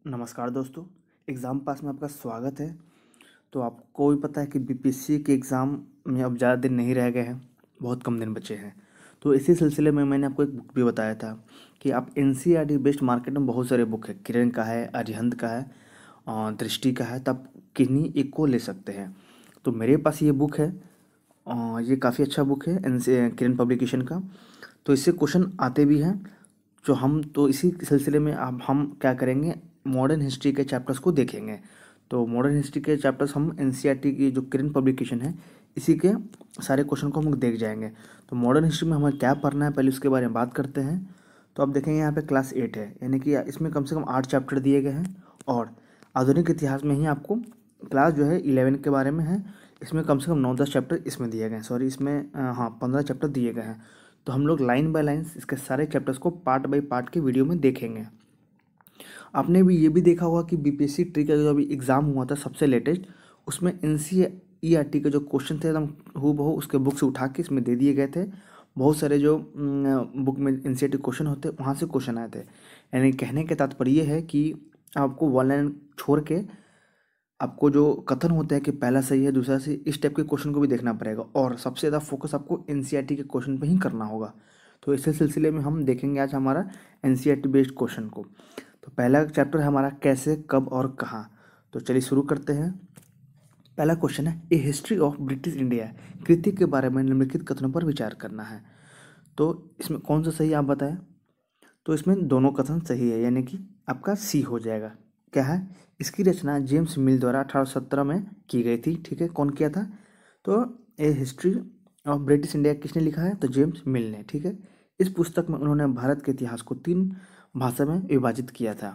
नमस्कार दोस्तों। Exam pass में आपका स्वागत है। तो आपको भी पता है कि बीपीएससी के एग्ज़ाम में अब ज़्यादा दिन नहीं रह गए हैं, बहुत कम दिन बचे हैं। तो इसी सिलसिले में मैंने आपको एक बुक भी बताया था कि आप एनसीईआरटी बेस्ड मार्केट में बहुत सारे बुक है, किरण का है, अरिहंत का है और दृष्टि का है, तो आप किन्हीं एक को ले सकते हैं। तो मेरे पास ये बुक है और ये काफ़ी अच्छा बुक है एनसी किरण पब्लिकेशन का। तो इससे क्वेश्चन आते भी हैं। जो हम तो इसी सिलसिले में अब हम क्या करेंगे, मॉडर्न हिस्ट्री के चैप्टर्स को देखेंगे। तो मॉडर्न हिस्ट्री के चैप्टर्स हम एनसीईआरटी की जो किरण पब्लिकेशन है इसी के सारे क्वेश्चन को हम देख जाएंगे। तो मॉडर्न हिस्ट्री में हमें क्या पढ़ना है पहले उसके बारे में बात करते हैं। तो आप देखेंगे यहाँ पे क्लास 8 है, यानी कि इसमें कम से कम 8 चैप्टर दिए गए हैं। और आधुनिक इतिहास में ही आपको क्लास जो है 11 के बारे में है। इसमें कम से कम 9-10 चैप्टर इसमें दिए गए हैं, सॉरी इसमें हाँ 15 चैप्टर दिए गए हैं। तो हम लोग लाइन बाय लाइन इसके सारे चैप्टर्स को पार्ट बाय पार्ट के वीडियो में देखेंगे। आपने भी ये भी देखा होगा कि बीपीएससी ट्री का जो अभी एग्ज़ाम हुआ था सबसे लेटेस्ट, उसमें एनसीईआरटी के जो क्वेश्चन थे एकदम हूबहू उसके बुक से उठा के इसमें दे दिए गए थे। बहुत सारे जो बुक में एनसीईआरटी क्वेश्चन होते वहाँ से क्वेश्चन आए थे। यानी कहने का तात्पर्य ये है कि आपको वन लाइन छोड़ के आपको जो कथन होता है कि पहला सही है दूसरा सही, इस टाइप के क्वेश्चन को भी देखना पड़ेगा और सबसे ज़्यादा फोकस आपको एनसीईआरटी के क्वेश्चन पे ही करना होगा। तो इसी सिलसिले में हम देखेंगे आज हमारा एनसीईआरटी बेस्ड क्वेश्चन को। तो पहला चैप्टर है हमारा कैसे, कब और कहाँ। तो चलिए शुरू करते हैं। पहला क्वेश्चन है ए हिस्ट्री ऑफ ब्रिटिश इंडिया, कृति के बारे में निम्नलिखित कथनों पर विचार करना है। तो इसमें कौन सा सही आप बताएं। तो इसमें दोनों कथन सही है, यानी कि आपका सी हो जाएगा। क्या है, इसकी रचना जेम्स मिल द्वारा 1817 में की गई थी। ठीक है, कौन किया था। तो ए हिस्ट्री ऑफ ब्रिटिश इंडिया किसने लिखा है, तो जेम्स मिल ने। ठीक है, इस पुस्तक में उन्होंने भारत के इतिहास को 3 भाषा में विभाजित किया था,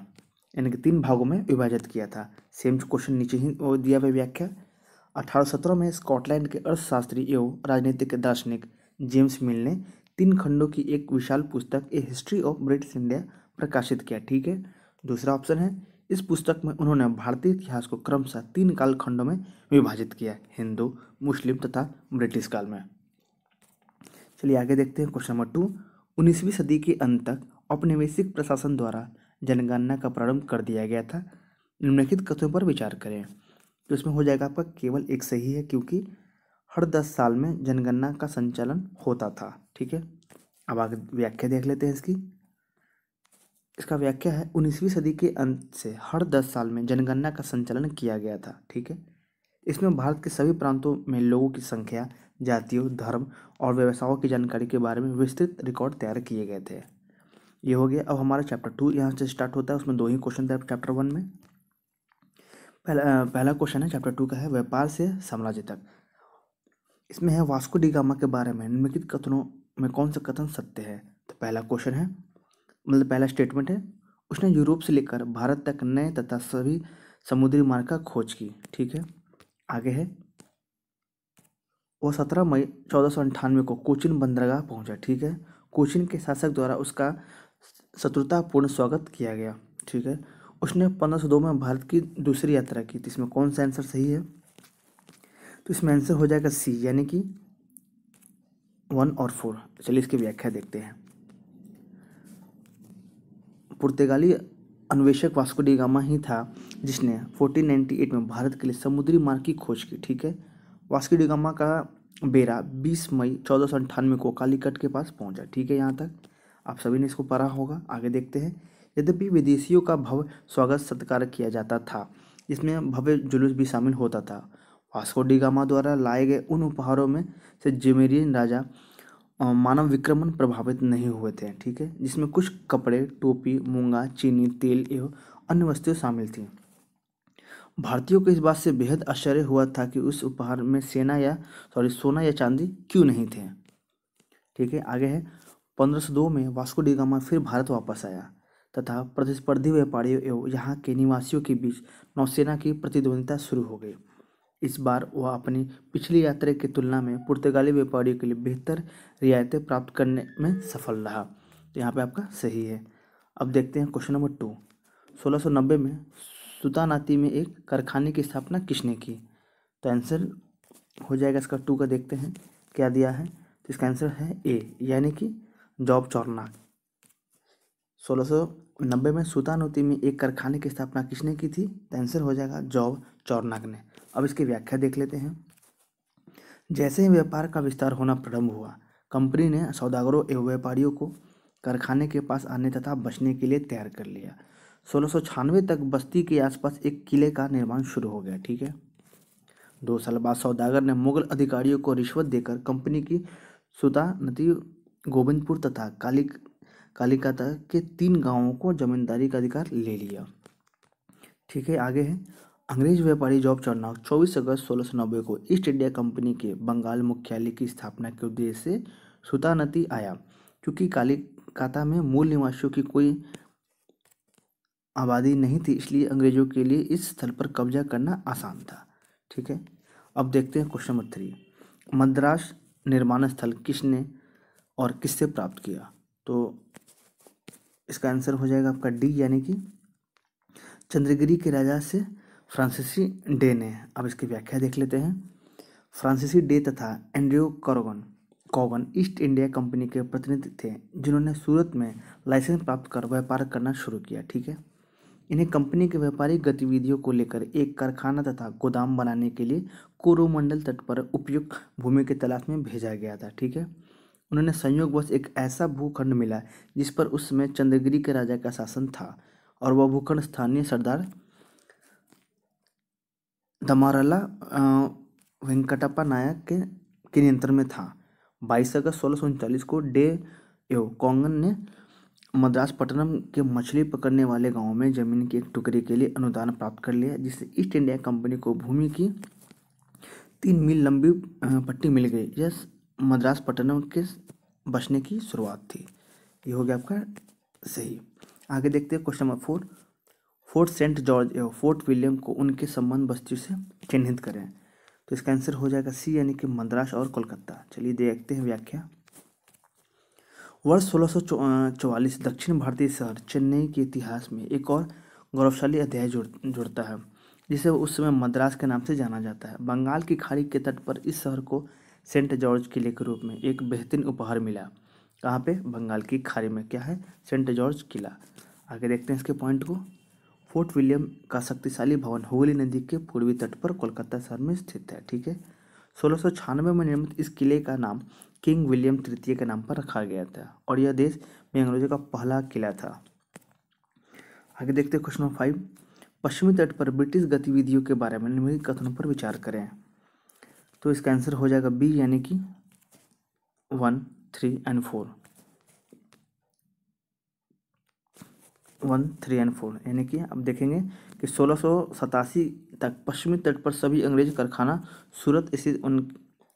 यानी कि 3 भागों में विभाजित किया था। सेम क्वेश्चन नीचे ही वो दिया हुआ व्याख्या। 1817 में स्कॉटलैंड के अर्थशास्त्री एवं राजनीतिक दार्शनिक जेम्स मिल ने 3 खंडों की एक विशाल पुस्तक ए हिस्ट्री ऑफ ब्रिटिश इंडिया प्रकाशित किया। ठीक है, दूसरा ऑप्शन है इस पुस्तक में उन्होंने भारतीय इतिहास को क्रमशः 3 काल खंडों में विभाजित किया, हिंदू, मुस्लिम तथा ब्रिटिश काल में। चलिए आगे देखते हैं क्वेश्चन नंबर 2। 19वीं सदी के अंत तक औपनिवेशिक प्रशासन द्वारा जनगणना का प्रारंभ कर दिया गया था। निम्नलिखित कथनों पर विचार करें। तो इसमें हो जाएगा आपका केवल एक सही है, क्योंकि हर 10 साल में जनगणना का संचालन होता था। ठीक है, अब आगे व्याख्या देख लेते हैं इसकी। इसका व्याख्या है 19वीं सदी के अंत से हर 10 साल में जनगणना का संचालन किया गया था। ठीक है, इसमें भारत के सभी प्रांतों में लोगों की संख्या, जातियों, धर्म और व्यवसायों की जानकारी के बारे में विस्तृत रिकॉर्ड तैयार किए गए थे। ये हो गया। अब हमारा चैप्टर 2 यहाँ से स्टार्ट होता है। उसमें 2 ही क्वेश्चन थे चैप्टर 1 में। पहला क्वेश्चन है चैप्टर 2 का है व्यापार से साम्राज्य तक। इसमें है वास्को डी गामा के बारे में निम्नलिखित कथनों में कौन सा कथन सत्य है। तो पहला क्वेश्चन है, मतलब पहला स्टेटमेंट है, उसने यूरोप से लेकर भारत तक नए तथा सभी समुद्री मार्ग का खोज की। ठीक है, आगे है वो 17 मई 1498 को कोचिन बंदरगाह पहुंचा। ठीक है, कोचिन के शासक द्वारा उसका शत्रुतापूर्ण स्वागत किया गया। ठीक है, उसने 1502 में भारत की दूसरी यात्रा की। तो इसमें कौन सा आंसर सही है, तो इसमें आंसर हो जाएगा सी, यानी कि 1 और 4। चलिए इसकी व्याख्या देखते हैं। पुर्तगाली अन्वेषक वास्को डी गामा ही था जिसने 1498 में भारत के लिए समुद्री मार्ग की खोज की। ठीक है, वास्को डी गामा का बेरा 20 मई 1498 को कालीकट के पास पहुंचा। ठीक है, यहाँ तक आप सभी ने इसको पढ़ा होगा। आगे देखते हैं। यद्यपि विदेशियों का भव्य स्वागत सत्कार किया जाता था, इसमें भव्य जुलूस भी शामिल होता था। वास्को डी गामा द्वारा लाए गए उन उपहारों में से जिमेरियन राजा मानव विक्रमण प्रभावित नहीं हुए थे। ठीक है, जिसमें कुछ कपड़े, टोपी, मूंगा, चीनी, तेल एवं अन्य वस्तुएं शामिल थीं। भारतीयों को इस बात से बेहद आश्चर्य हुआ था कि उस उपहार में सोना या चांदी क्यों नहीं थे। ठीक है, आगे है 1502 में वास्को डी गामा फिर भारत वापस आया तथा प्रतिस्पर्धी व्यापारियों एवं यहाँ के निवासियों के बीच नौसेना की प्रतिद्वंदिता शुरू हो गई। इस बार वह अपनी पिछली यात्रा की तुलना में पुर्तगाली व्यापारियों के लिए बेहतर रियायतें प्राप्त करने में सफल रहा। तो यहाँ पे आपका सही है। अब देखते हैं क्वेश्चन नंबर 2। 1690 में सुल्तानाती में एक कारखाने की स्थापना किसने की। तो आंसर हो जाएगा इसका 2 का। देखते हैं क्या दिया है। तो इसका आंसर है ए, यानी कि जॉब चॉर्नॉक। 1690 में सुल्तानोती में एक कारखाने की स्थापना किसने की थी? तो आंसर हो जाएगा जॉब चौर्नाक ने। अब इसकी व्याख्या देख लेते हैं। जैसे ही व्यापार का विस्तार होना प्रारंभ हुआ, कंपनी ने सौदागरों एवं व्यापारियों को कारखाने के पास आने तथा बचने के लिए तैयार कर लिया। 1696 तक बस्ती के आसपास एक किले का निर्माण शुरू हो गया। ठीक है। 2 साल बाद सौदागर ने मुगल अधिकारियों को रिश्वत देकर कंपनी की सुल्तानती, गोविंदपुर तथा कालिकता के 3 गांवों को जमींदारी का अधिकार ले लिया। ठीक है, आगे है। अंग्रेज व्यापारी जॉब चौर्नाक 24 अगस्त 1690 को ईस्ट इंडिया कंपनी के बंगाल मुख्यालय की स्थापना के उद्देश्य से सुल्तानती आया। क्योंकि कालिकता में मूल निवासियों की कोई आबादी नहीं थी, इसलिए अंग्रेजों के लिए इस स्थल पर कब्जा करना आसान था। ठीक है। अब देखते हैं क्वेश्चन नंबर 3। मद्रास निर्माण स्थल किसने और किससे प्राप्त किया? तो इसका आंसर हो जाएगा आपका डी, यानी कि चंद्रगिरी के राजा से फ्रांसीसी डे ने। अब इसकी व्याख्या देख लेते हैं। फ्रांसीसी डे तथा एंड्रयू कॉगन ईस्ट इंडिया कंपनी के प्रतिनिधि थे, जिन्होंने सूरत में लाइसेंस प्राप्त कर व्यापार करना शुरू किया। ठीक है। इन्हें कंपनी के व्यापारिक गतिविधियों को लेकर एक कारखाना तथा गोदाम बनाने के लिए कोरोमंडल तट पर उपयुक्त भूमि की तलाश में भेजा गया था। ठीक है। उन्होंने संयोगवश एक ऐसा भूखंड मिला जिस पर उस समय चंद्रगिरी के राजा का शासन था, और वह भूखंड स्थानीय सरदार दमारला वेंकटप्पा नायक के नियंत्रण में था। 22 अगस्त 1639 को डे एव कॉन्गन ने मद्रास पट्टनम के मछली पकड़ने वाले गांवों में जमीन के एक टुकड़े के लिए अनुदान प्राप्त कर लिया, जिससे ईस्ट इंडिया कंपनी को भूमि की 3 मील लंबी पट्टी मिल गई। यह मद्रास पट्टनम के बसने की शुरुआत थी। ये हो गया आपका सही। आगे देखते हैं question number 4। Fort Saint George एवं फोर्ट विलियम को उनके संबंध बस्तियों से चिन्हित करें। तो इसका आंसर हो जाएगा सी, यानी कि मद्रास और कोलकाता। चलिए देखते हैं व्याख्या। वर्ष 1644 दक्षिण भारतीय शहर चेन्नई के इतिहास में एक और गौरवशाली अध्याय जुड़ता है, जिसे उस समय मद्रास के नाम से जाना जाता है। बंगाल की खाड़ी के तट पर इस शहर को सेंट जॉर्ज किले के रूप में एक बेहतरीन उपहार मिला। कहाँ पे? बंगाल की खाड़ी में क्या है? सेंट जॉर्ज किला। आगे देखते हैं इसके पॉइंट को। फोर्ट विलियम का शक्तिशाली भवन हुगली नदी के पूर्वी तट पर कोलकाता शहर में स्थित है। ठीक है। 1696 में निर्मित इस किले का नाम किंग विलियम तृतीय के नाम पर रखा गया था, और यह देश में अंग्रेजों का पहला किला था। आगे देखते हैं क्वेश्चन नंबर 5। पश्चिमी तट पर ब्रिटिश गतिविधियों के बारे में निम्नलिखित कथनों पर विचार करें। तो इसका आंसर हो जाएगा बी, यानी कि 1, 3 और 4। 1, 3 और 4 यानी कि अब देखेंगे कि 1687 तक पश्चिमी तट पर सभी अंग्रेज कारखाना सूरत स्थित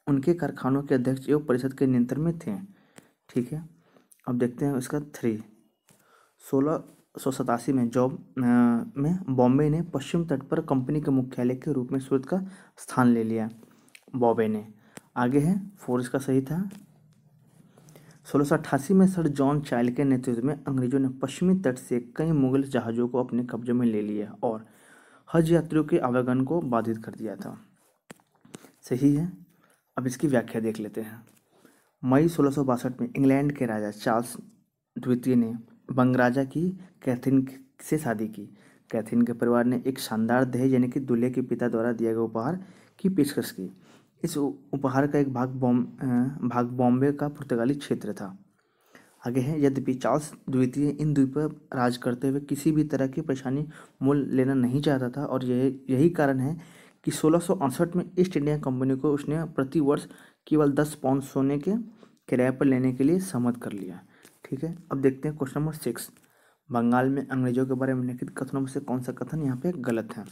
उनके कारखानों के अध्यक्ष एवं परिषद के नियंत्रण में थे। ठीक है। अब देखते हैं इसका 3। 1687 में बॉम्बे ने पश्चिम तट पर कंपनी के मुख्यालय के रूप में सूरत का स्थान ले लिया। बॉम्बे ने। आगे है 4, इसका सही था। 1688 में सर जॉन चाइल्ड के नेतृत्व में अंग्रेजों ने पश्चिमी तट से कई मुगल जहाज़ों को अपने कब्जे में ले लिया और हज यात्रियों के आवागमन को बाधित कर दिया था। सही है। अब इसकी व्याख्या देख लेते हैं। मई 1662 में इंग्लैंड के राजा चार्ल्स द्वितीय ने बंगराजा की कैथरीन से शादी की। कैथरीन के परिवार ने एक शानदार दहेज, यानी कि दूल्हे के पिता द्वारा दिया गया उपहार की पेशकश की। इस उपहार का एक भाग बॉम्बे का पुर्तगाली क्षेत्र था। आगे है, यद्यपि चार्ल्स द्वितीय इन द्वीप पर राज करते हुए किसी भी तरह की परेशानी मोल लेना नहीं चाहता था, और यही कारण है कि 1668 में ईस्ट इंडिया कंपनी को उसने प्रति वर्ष केवल 10 पाउंड सोने के किराए पर लेने के लिए सहमत कर लिया। ठीक है। अब देखते हैं क्वेश्चन नंबर 6। बंगाल में अंग्रेजों के बारे में निम्नलिखित कथनों में से कौन सा कथन यहाँ पे गलत है?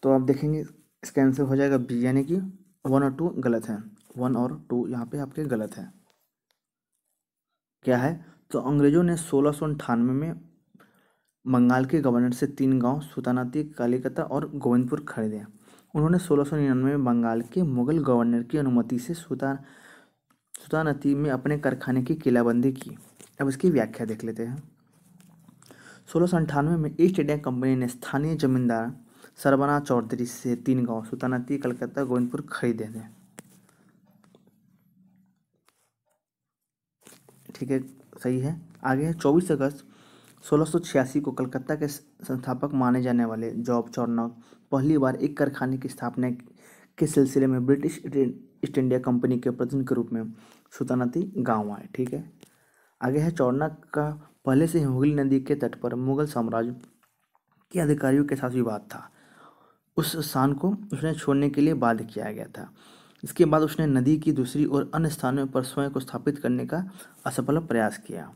तो आप देखेंगे इसका आंसर हो जाएगा बी, यानी कि 1 और 2 गलत है। 1 और 2 यहाँ पे आपके गलत है। क्या है? तो अंग्रेजों ने 1698 में बंगाल के गवर्नर से 3 गांव सुल्तानाती, कालिकता और गोविंदपुर खरीदे। उन्होंने 1699 में बंगाल के मुगल गवर्नर की अनुमति से सुल्तानाती में अपने कारखाने की किलाबंदी की। अब इसकी व्याख्या देख लेते हैं। 1698 में ईस्ट इंडिया कंपनी ने स्थानीय जमींदार सरबना चौधरी से 3 गांव सुल्तानाती, कलकत्ता, गोविंदपुर खरीदे थे। ठीक है। सही है। आगे है 24 अगस्त 1686 को कलकत्ता के संस्थापक माने जाने वाले जॉब चॉर्नॉक पहली बार एक कारखाने की स्थापना के सिलसिले में ब्रिटिश ईस्ट इंडिया कंपनी के प्रतिनिधि के रूप में सुल्तानती गांव आए। ठीक है। आगे है चौरनक का पहले से ही हुगली नदी के तट पर मुगल साम्राज्य के अधिकारियों के साथ विवाद था। उस स्थान को उसने छोड़ने के लिए बाध्य किया गया था। इसके बाद उसने नदी की दूसरी और अन्य स्थानों पर स्वयं को स्थापित करने का असफल प्रयास किया।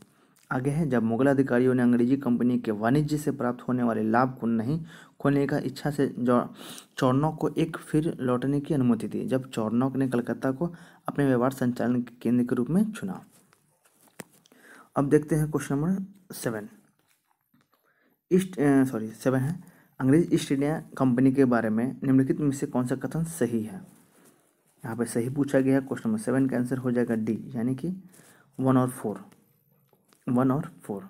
आगे है जब मुगल अधिकारियों ने अंग्रेजी कंपनी के वाणिज्य से प्राप्त होने वाले लाभ को नहीं खोने का इच्छा से चौरनॉक को एक फिर लौटने की अनुमति दी, जब चौरनॉक ने कलकत्ता को अपने व्यवहार संचालन के केंद्र के रूप में चुना। अब देखते हैं क्वेश्चन नंबर 7 है अंग्रेज ईस्ट इंडिया कंपनी के बारे में निम्नलिखित में से कौन सा कथन सही है। यहाँ पे सही पूछा गया है। क्वेश्चन नंबर 7 का आंसर हो जाएगा डी, यानी कि 1 और 4।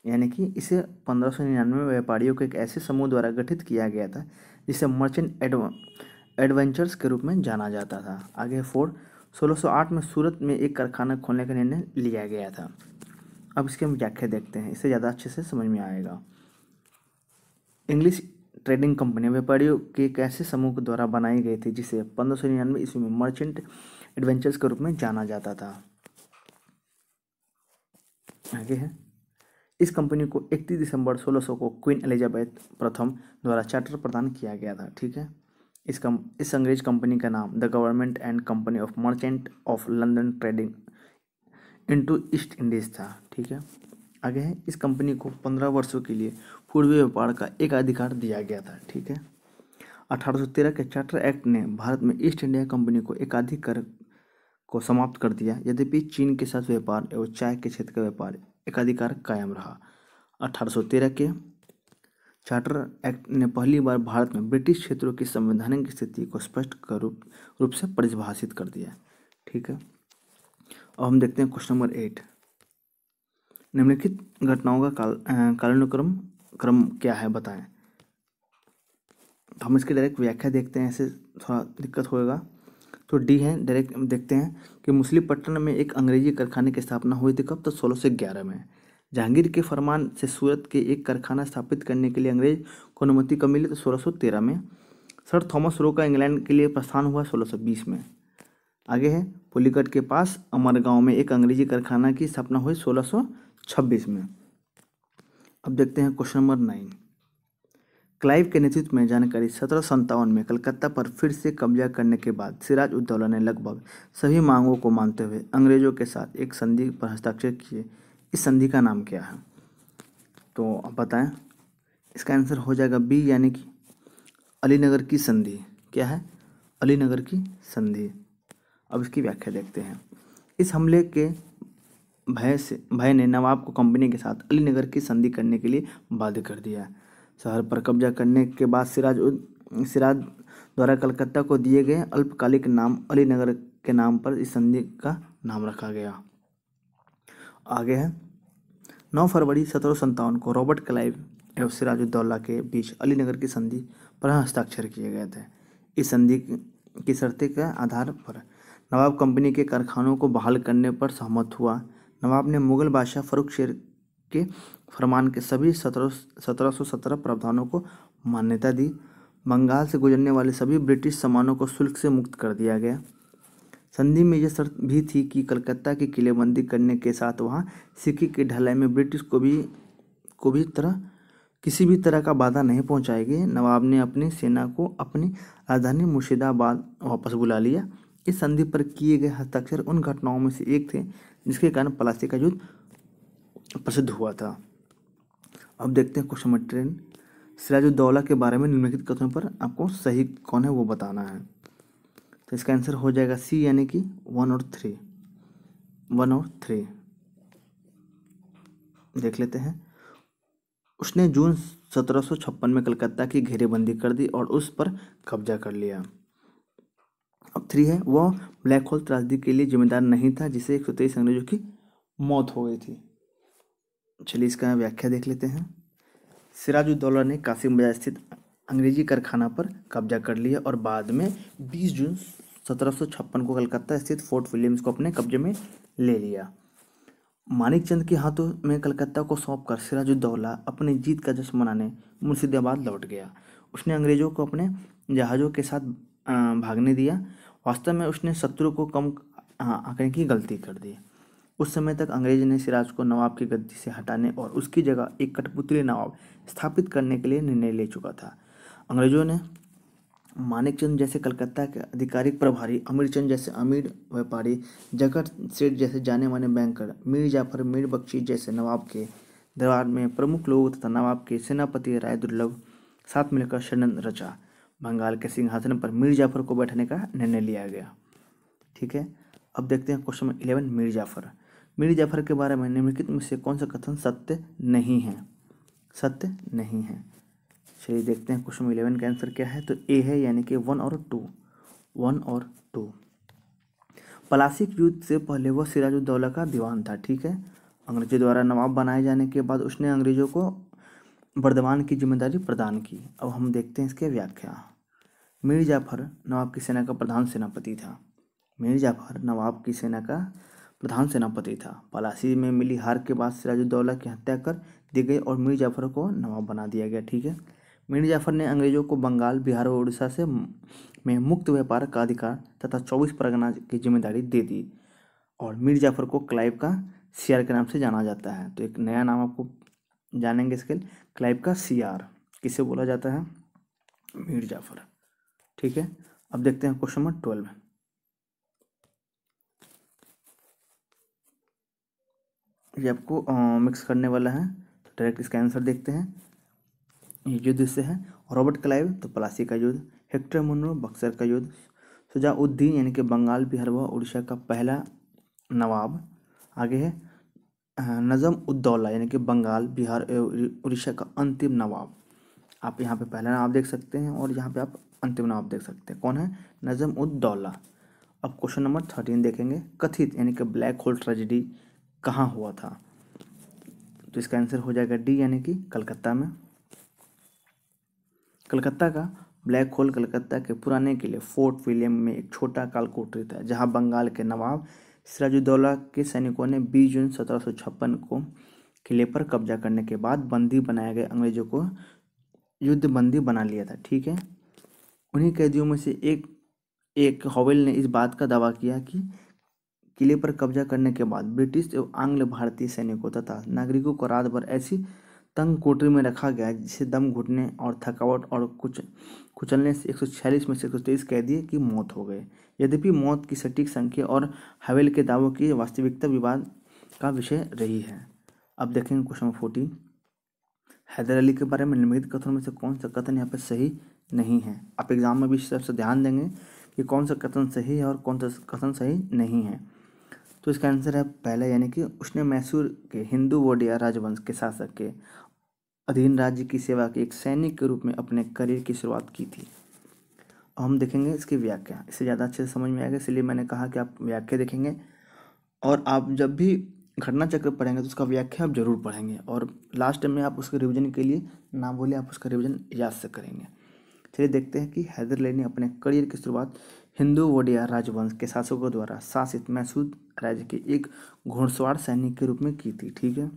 यानी कि इसे 1599 में व्यापारियों के एक ऐसे समूह द्वारा गठित किया गया था जिसे मर्चेंट एडवेंचर्स के रूप में जाना जाता था। आगे 4, 1608 में सूरत में एक कारखाना खोलने का निर्णय लिया गया था। अब इसकी हम व्याख्या देखते हैं, इससे ज़्यादा अच्छे से समझ में आएगा। इंग्लिश ट्रेडिंग कंपनी व्यापारियों के एक ऐसे समूह के द्वारा बनाई गई थी जिसे 1599 ईस्वी में मर्चेंट एडवेंचर्स के रूप में जाना जाता था। आगे है इस कंपनी को 31 दिसंबर 1600 को क्वीन एलिजाबेथ प्रथम द्वारा चार्टर प्रदान किया गया था। ठीक है। इस अंग्रेज कंपनी का नाम the government and company of merchant of London trading into east Indies था। ठीक है। आगे है इस कंपनी को 15 वर्षों के लिए पूर्वी व्यापार का एक अधिकार दिया गया था। ठीक है। 1813 के चार्टर एक्ट ने भारत में ईस्ट इंडिया कंपनी को एकाधिकार को समाप्त कर दिया, यद्यपि चीन के साथ व्यापार एवं चाय के क्षेत्र का व्यापार एकाधिकार कायम रहा। 1813 के चार्टर एक्ट ने पहली बार भारत में ब्रिटिश क्षेत्रों की संवैधानिक स्थिति को स्पष्ट रूप से परिभाषित कर दिया। ठीक है। अब हम देखते हैं क्वेश्चन नंबर 8। निम्नलिखित घटनाओं का कालानुक्रम क्या है, बताएं। तो हम इसकी डायरेक्ट व्याख्या देखते हैं, ऐसे थोड़ा दिक्कत होएगा। तो डी है, डायरेक्ट देखते हैं कि मुसलीपट्टनम में एक अंग्रेजी कारखाने की स्थापना हुई थी। कब? तो 1611 में। जहांगीर के फरमान से सूरत के एक कारखाना स्थापित करने के लिए अंग्रेज को अनुमति कब मिली? तो 1613 में। सर थॉमस रो का इंग्लैंड के लिए प्रस्थान हुआ 1620 में। आगे है पुलिकट के पास अमरगांव में एक अंग्रेजी कारखाना की स्थापना हुई 1626 में। अब देखते हैं क्वेश्चन नंबर 9। क्लाइव के नेतृत्व में जानकारी 1757 में कलकत्ता पर फिर से कब्जा करने के बाद सिराज उद दौला ने लगभग सभी मांगों को मानते हुए अंग्रेजों के साथ एक संधि पर हस्ताक्षर किए। इस संधि का नाम क्या है? तो अब बताएं। इसका आंसर हो जाएगा बी, यानी कि अलीनगर की संधि। क्या है? अलीनगर की संधि। अब इसकी व्याख्या देखते हैं। इस हमले के भय ने नवाब को कंपनी के साथ अलीनगर की संधि करने के लिए बाध्य कर दिया। शहर पर कब्जा करने के बाद सिराज द्वारा कलकत्ता को दिए गए अल्पकालिक नाम अलीनगर के नाम पर इस संधि का नाम रखा गया। आगे है 9 फरवरी 1757 को रॉबर्ट क्लाइव एवं सिराजुद्दौला के बीच अलीनगर की संधि पर हस्ताक्षर किए गए थे। इस संधि की शर्तें के आधार पर नवाब कंपनी के कारखानों को बहाल करने पर सहमत हुआ। नवाब ने मुगल बादशाह फर्रुख शेर के फरमान के सभी 1717 प्रावधानों को मान्यता दी। बंगाल से गुजरने वाले सभी ब्रिटिश सामानों को शुल्क से मुक्त कर दिया गया। संधि में यह शर्त भी थी कि कलकत्ता की किलेबंदी करने के साथ वहां सिक्की की ढलाई में ब्रिटिश किसी भी तरह का बाधा नहीं पहुंचाएगी। नवाब ने अपनी सेना को अपनी राजधानी मुर्शिदाबाद वापस बुला लिया। इस संधि पर किए गए हस्ताक्षर उन घटनाओं में से एक थे जिसके कारण प्लासी का युद्ध प्रसिद्ध हुआ था। अब देखते हैं क्वेश्चन नंबर 10। सिराजुद्दौला के बारे में निम्नलिखित कथनों पर आपको सही कौन है वो बताना है। तो इसका आंसर हो जाएगा सी, यानी कि 1 और 3। देख लेते हैं। उसने जून 1756 में कलकत्ता की घेरेबंदी कर दी और उस पर कब्जा कर लिया। अब 3 है, वह ब्लैक होल त्रासदी के लिए जिम्मेदार नहीं था जिसे 123 अंग्रेजों की मौत हो गई थी। चलिए इसका व्याख्या देख लेते हैं। सिराजुद्दौला ने कासिम बाजार स्थित अंग्रेजी कारखाना पर कब्जा कर लिया और बाद में 20 जून 1756 को कलकत्ता स्थित फोर्ट विलियम्स को अपने कब्जे में ले लिया। मानिकचंद के हाथों में कलकत्ता को सौंपकर सिराजुद्दौला अपनी जीत का जश्न मनाने मुर्शिदाबाद लौट गया। उसने अंग्रेजों को अपने जहाज़ों के साथ भागने दिया। वास्तव में उसने शत्रु को कम आंकने की गलती कर दी। उस समय तक अंग्रेज ने सिराज को नवाब की गद्दी से हटाने और उसकी जगह एक कठपुतली नवाब स्थापित करने के लिए निर्णय ले चुका था। अंग्रेजों ने मानिकचंद जैसे कलकत्ता के आधिकारिक प्रभारी, अमीरचंद जैसे अमीर व्यापारी, जगत सेठ जैसे जाने माने बैंकर, मीर जाफर, मीर बख्शी जैसे नवाब के दरबार में प्रमुख लोग तथा नवाब के सेनापति राय दुर्लभ साथ मिलकर षड्यंत्र रचा। बंगाल के सिंहासन पर मीर जाफर को बैठाने का निर्णय लिया गया। ठीक है, अब देखते हैं क्वेश्चन 11, मीर जाफर। मीर जाफर के बारे में निम्नलिखित में से कौन सा कथन सत्य नहीं है? सत्य नहीं है। चलिए देखते हैं क्वेश्चन 11 का आंसर क्या है। तो ए है, यानी कि 1 और 2। 1 और 2। पलासी युद्ध से पहले वह सिराजुद्दौला का दीवान था। ठीक है, अंग्रेजों द्वारा नवाब बनाए जाने के बाद उसने अंग्रेजों को बर्दमान की जिम्मेदारी प्रदान की। अब हम देखते हैं इसके व्याख्या। मीर जाफर नवाब की सेना का प्रधान सेनापति था। मीर जाफर नवाब की सेना का प्रधान सेनापति था। पलासी में मिली हार के बाद सिराजुद्दौला की हत्या कर दी गई और मीर जाफर को नवाब बना दिया गया। ठीक है, मीर जाफर ने अंग्रेजों को बंगाल, बिहार और उड़ीसा से में मुक्त व्यापार का अधिकार तथा 24 परगना की जिम्मेदारी दे दी और मीर जाफर को क्लाइव का सीआर के नाम से जाना जाता है। तो एक नया नाम आपको जानेंगे इसके लिए, क्लाइव का सीआर किसे बोला जाता है? मीर जाफर। ठीक है, अब देखते हैं क्वेश्चन नंबर 12। ये आपको मिक्स करने वाला है, तो डायरेक्ट इसका आंसर देखते हैं। ये युद्ध से है। रॉबर्ट क्लाइव तो पलासी का युद्ध, हेक्टर मुनरो बक्सर का युद्ध, शुजाउद्दीन यानी कि बंगाल, बिहार व उड़ीसा का पहला नवाब। आगे है नजम उद्दौला यानी कि बंगाल, बिहार एवं उड़ीसा का अंतिम नवाब। आप यहाँ पे पहला नवाब देख सकते हैं और यहाँ पे आप अंतिम नवाब देख सकते हैं। कौन है? नजम उद्दौला। अब क्वेश्चन नंबर 13 देखेंगे। कथित यानी कि ब्लैक होल ट्रेजेडी कहाँ हुआ था? तो इसका आंसर हो जाएगा डी, यानी कि कलकत्ता में। कलकत्ता का ब्लैक होल कलकत्ता के पुराने किले फोर्ट विलियम में एक छोटा कालकोठरी था, जहां बंगाल के नवाब सिराजुद्दौला के सैनिकों ने 20 जून 1756 को किले पर कब्जा करने के बाद बंदी बनाए गए अंग्रेजों को युद्ध बंदी बना लिया था। ठीक है, उन्हीं कैदियों में से एक हॉवेल ने इस बात का दावा किया कि किले पर कब्जा करने के बाद ब्रिटिश एवं आंग्ल भारतीय सैनिकों तथा नागरिकों को रात भर ऐसी तंग कोठरी में रखा गया जिससे दम घुटने और थकावट और कुचलने से 146 में से 123 कैदी की मौत हो गई। यद्यपि मौत की सटीक संख्या और हवेल के दावों की वास्तविकता विवाद का विषय रही है। अब देखेंगे क्वेश्चन 14। हैदर अली के बारे में निम्नलिखित कथनों में से कौन सा कथन यहाँ पे सही नहीं है? आप एग्जाम में भी इस तरफ से ध्यान देंगे कि कौन सा कथन सही है और कौन सा कथन सही नहीं है। तो इसका आंसर है पहला, यानी कि उसने मैसूर के हिंदू वोडिया राजवंश के शासक के अधीन राज्य की सेवा के एक सैनिक के रूप में अपने करियर की शुरुआत की थी। अब हम देखेंगे इसकी व्याख्या, इससे ज़्यादा अच्छे से समझ में आएगा, इसलिए मैंने कहा कि आप व्याख्या देखेंगे और आप जब भी घटना चक्र पढ़ेंगे तो उसका व्याख्या आप जरूर पढ़ेंगे और लास्ट में आप उसके रिवीजन के लिए ना बोले, आप उसका रिवीजन याद से करेंगे। चलिए देखते हैं कि हैदर अली ने अपने करियर की शुरुआत हिंदू वोडिया राजवंश के शासकों द्वारा शासित मैसूर राज्य के एक घुड़सवार सैनिक के रूप में की थी। ठीक है,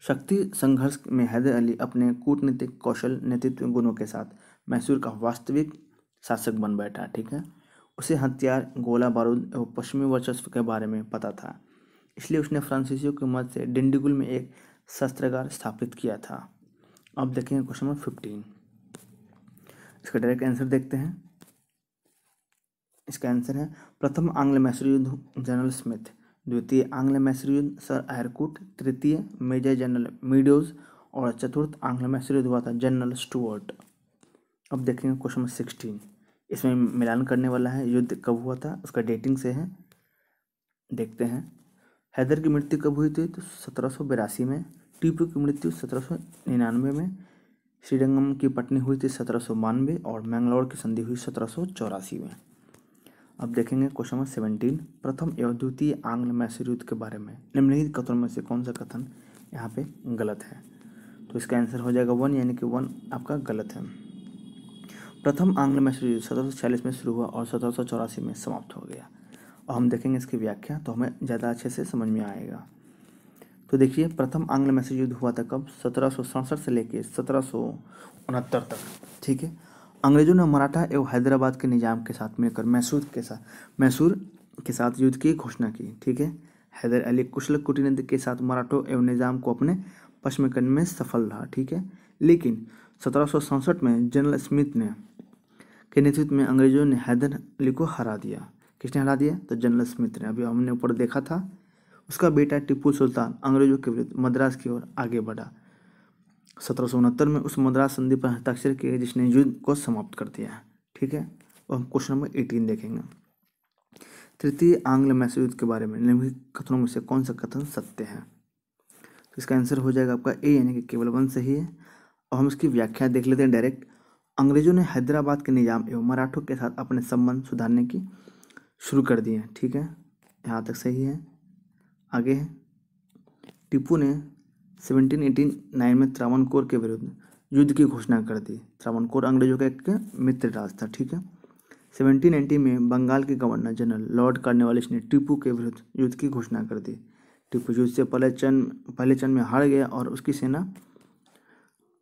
शक्ति संघर्ष में हैदर अली अपने कूटनीतिक कौशल, नेतृत्व गुणों के साथ मैसूर का वास्तविक शासक बन बैठा। ठीक है, उसे हथियार, गोला बारूद एवं पश्चिमी वर्चस्व के बारे में पता था, इसलिए उसने फ्रांसीसियों की मदद से डिंडीगुल में एक शस्त्रागार स्थापित किया था। अब देखेंगे क्वेश्चन नंबर 15। इसका डायरेक्ट आंसर देखते हैं। इसका आंसर है प्रथम आंग्ल मैसूर युद्ध जनरल स्मिथ, द्वितीय आंग्ल मैसूर युद्ध सर आयरकूट, तृतीय मेजर जनरल मीडोज और चतुर्थ आंग्ल मैसूर युद्ध हुआ था जनरल स्टुअर्ट। अब देखेंगे क्वेश्चन नंबर 16। इसमें मिलान करने वाला है युद्ध कब हुआ था, उसका डेटिंग से है। देखते हैं हैदर की मृत्यु कब हुई थी, तो 1782 में। टीपू की मृत्यु 1799 में। श्रीरंगम की पटनी हुई थी 1792 और मैंगलोर की संधि हुई 1784 में। अब देखेंगे क्वेश्चन नंबर 17। प्रथम एवं द्वितीय आंग्ल मैसूर युद्ध के बारे में निम्नलिखित कथनों में से कौन सा कथन यहाँ पे गलत है? तो इसका आंसर हो जाएगा 1, यानी कि 1 आपका गलत है। प्रथम आंग्ल मैसूर युद्ध 1746 में शुरू हुआ और 1784 में समाप्त हो गया। और हम देखेंगे इसकी व्याख्या तो हमें ज़्यादा अच्छे से समझ में आएगा। तो देखिए, प्रथम आंग्ल मैसूर युद्ध हुआ था कब? 1767 से लेकर 1769 तक। ठीक है। अंग्रेजों ने मराठा एवं हैदराबाद के निजाम के साथ मिलकर मैसूर के साथ युद्ध की घोषणा की। ठीक है। हैदर अली कुशल कूटनीति के साथ मराठों एवं निजाम को अपने पक्ष में करने में सफल रहा। ठीक है। लेकिन 1767 में जनरल स्मिथ के नेतृत्व में अंग्रेजों ने हैदर अली को हरा दिया। किसने हरा दिया? तो जनरल स्मिथ ने। अभी हमने ऊपर देखा था। उसका बेटा टिप्पू सुल्तान अंग्रेजों के विरुद्ध मद्रास की ओर आगे बढ़ा। 1769 में उस मद्रास संधि पर हस्ताक्षर किए जिसने युद्ध को समाप्त कर दिया। ठीक है। और हम क्वेश्चन नंबर 18 देखेंगे। तृतीय आंग्ल मैसूर युद्ध के बारे में निम्नलिखित कथनों में से कौन सा कथन सत्य है? तो इसका आंसर हो जाएगा आपका ए, यानी कि केवल 1 सही है। और हम इसकी व्याख्या देख लेते हैं डायरेक्ट। अंग्रेजों ने हैदराबाद के निजाम एवं मराठों के साथ अपने संबंध सुधारने की शुरू कर दिए। ठीक है, यहाँ तक सही है। आगे है, टीपू ने 1789 में त्रावणकोर के विरुद्ध युद्ध की घोषणा कर दी। त्रावणकोर अंग्रेजों का एक मित्र राज था। ठीक है। 1790 में बंगाल के गवर्नर जनरल लॉर्ड कॉर्नवालिस ने टीपू के विरुद्ध युद्ध की घोषणा कर दी। टीपू युद्ध से पहले चंद में हार गया और उसकी सेना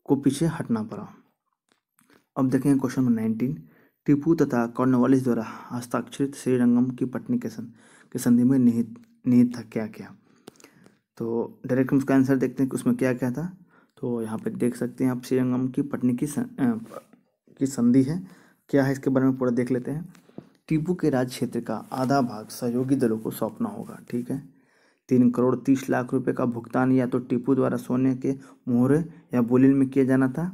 को पीछे हटना पड़ा। अब देखेंगे क्वेश्चन नंबर 19। टीपू तथा कॉर्नवालिस द्वारा हस्ताक्षरित श्रीरंगम की पटनी के संधि में निहित था क्या क्या? तो डायरेक्ट हम उसका आंसर देखते हैं कि उसमें क्या क्या था। तो यहाँ पे देख सकते हैं आप, श्रीरंगम की पटनी की संधि है। क्या है इसके बारे में पूरा देख लेते हैं। टीपू के राज क्षेत्र का आधा भाग सहयोगी दलों को सौंपना होगा। ठीक है। 3 करोड़ 30 लाख रुपए का भुगतान या तो टीपू द्वारा सोने के मोहरे या बुलियन में किया जाना था।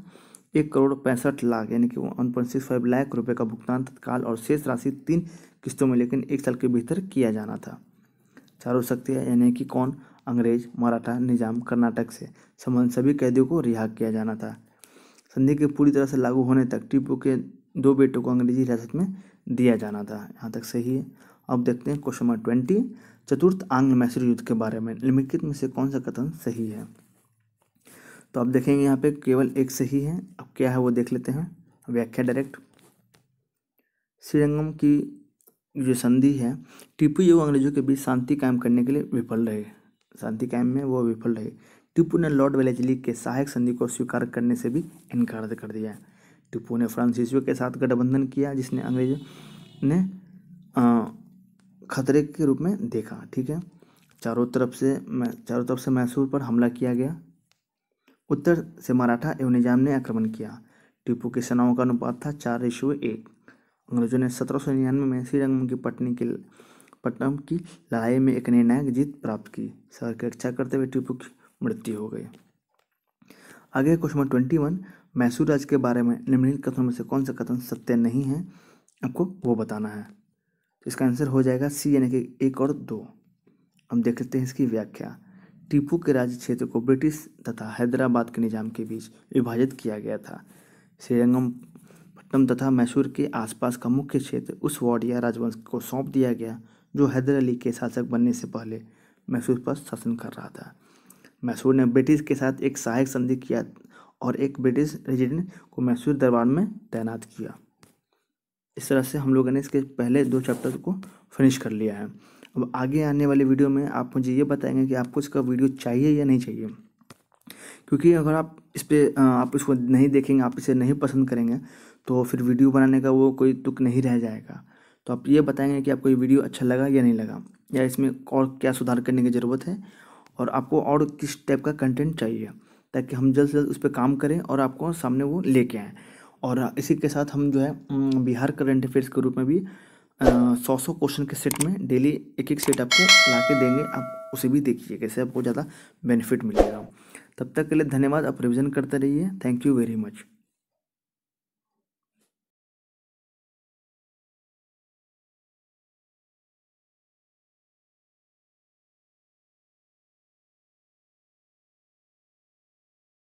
1 करोड़ 65 लाख यानी कि 1.65 लाख रुपए का भुगतान तत्काल और शेष राशि 3 किस्तों में लेकिन 1 साल के भीतर किया जाना था। चारों शक्तियाँ यानी कि कौन? अंग्रेज, मराठा, निजाम, कर्नाटक से संबंधित सभी कैदियों को रिहा किया जाना था। संधि के पूरी तरह से लागू होने तक टीपू के 2 बेटों को अंग्रेजी हिरासत में दिया जाना था। यहाँ तक सही है। अब देखते हैं क्वेश्चन नंबर 20। चतुर्थ आंग्ल मैसूर युद्ध के बारे में निम्नलिखित में से कौन सा कथन सही है? तो अब देखेंगे यहाँ पे केवल एक सही है। अब क्या है वो देख लेते हैं। व्याख्या डायरेक्ट। श्रीरंगम की जो संधि है, टीपू एवं अंग्रेजों के बीच शांति कायम करने के लिए विफल रहे। शांति कायम में वो विफल रहे। टीपू ने लॉर्ड वेलेस्ली के सहायक संधि को स्वीकार करने से भी इनकार कर दिया। टीपू ने फ्रांसीसियों के साथ गठबंधन किया जिसने अंग्रेजों ने खतरे के रूप में देखा। ठीक है। चारों तरफ से मैसूर पर हमला किया गया। उत्तर से मराठा एवं निजाम ने आक्रमण किया। टीपू की सेनाओं का अनुपात था 4:1। अंग्रेजों ने 1799 में श्रीरंगम की पट्टनम की लड़ाई में एक निर्णायक जीत प्राप्त की। शहर की रक्षा करते हुए टीपू की मृत्यु हो गई। आगे क्वेश्चन नंबर 21। मैसूर राज्य के बारे में निम्नलिखित कथनों में से कौन सा कथन सत्य नहीं है, आपको वो बताना है। तो इसका आंसर हो जाएगा सी, यानी कि 1 और 2। हम देख लेते हैं इसकी व्याख्या। टीपू के राज्य क्षेत्र को ब्रिटिश तथा हैदराबाद के निजाम के बीच विभाजित किया गया था। श्रीरंगम पट्टनम तथा मैसूर के आसपास का मुख्य क्षेत्र उस वाडिया राजवंश को सौंप दिया गया जो हैदर अली के शासक बनने से पहले मैसूर पर शासन कर रहा था। मैसूर ने ब्रिटिश के साथ एक सहायक संधि किया और एक ब्रिटिश रेजिडेंट को मैसूर दरबार में तैनात किया। इस तरह से हम लोगों ने इसके पहले 2 चैप्टर को फिनिश कर लिया है। अब आगे आने वाले वीडियो में आप मुझे ये बताएंगे कि आपको इसका वीडियो चाहिए या नहीं चाहिए, क्योंकि अगर आप आप इसको नहीं देखेंगे, आप इसे नहीं पसंद करेंगे तो फिर वीडियो बनाने का वो कोई तुक नहीं रह जाएगा। तो आप ये बताएंगे कि आपको ये वीडियो अच्छा लगा या नहीं लगा, या इसमें और क्या सुधार करने की ज़रूरत है, और आपको और किस टाइप का कंटेंट चाहिए, ताकि हम जल्द से जल्द उस पर काम करें और आपको सामने वो लेके आएँ। और इसी के साथ हम जो है बिहार करंट अफेयर्स के रूप में भी 100 क्वेश्चन के सेट में डेली एक सेट आपको ला के देंगे। आप उसे भी देखिए कैसे आपको ज़्यादा बेनिफिट मिलेगा। तब तक के लिए धन्यवाद। आप रिविज़न करते रहिए। Thank you very much.